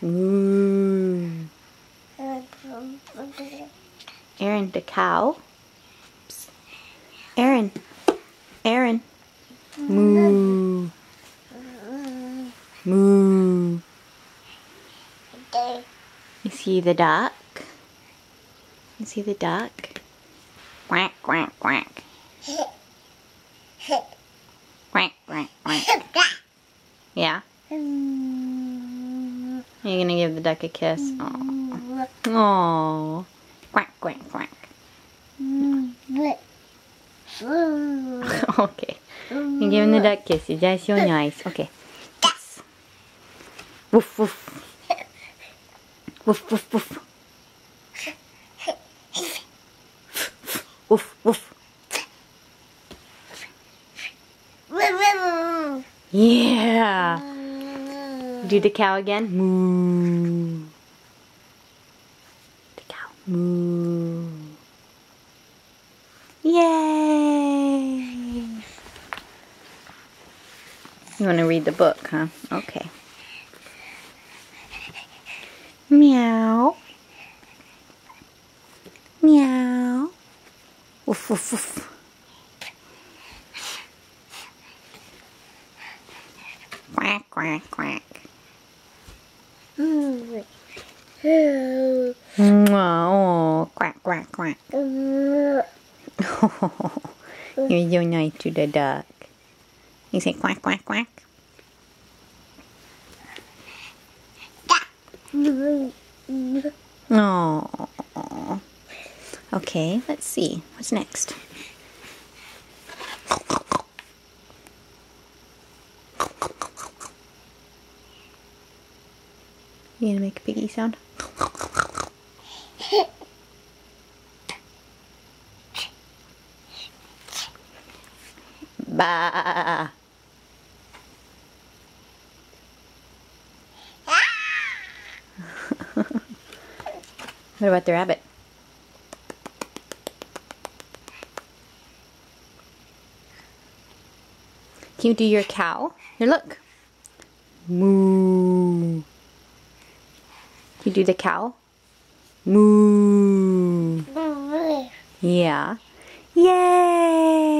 Moo. Aaron, the cow. Psst. Aaron. Aaron. Moo. Moo. You see the duck? You see the duck? Quack, quack, quack. Quack, quack, quack. Yeah? Are you gonna give the duck a kiss? Aww. Aww. Quack, quack, quack. Okay. You're giving the duck kisses. That's so nice. Okay. Yes. Woof, woof. Woof, woof, woof. Woof, woof. Yeah. Do the cow again. Moo. The cow. Moo. Yay. You want to read the book, huh? Okay. Meow. Meow. Woof, woof, woof. Quack, quack, quack. Oh, quack, quack, quack. You're so nice to the duck. You say quack, quack, quack. Oh. Okay, let's see. What's next? You gonna make a piggy sound? Bah. What about the rabbit? Can you do your cow? Here, look. Moo. Can you do the cow? Moo. Yeah. Yay!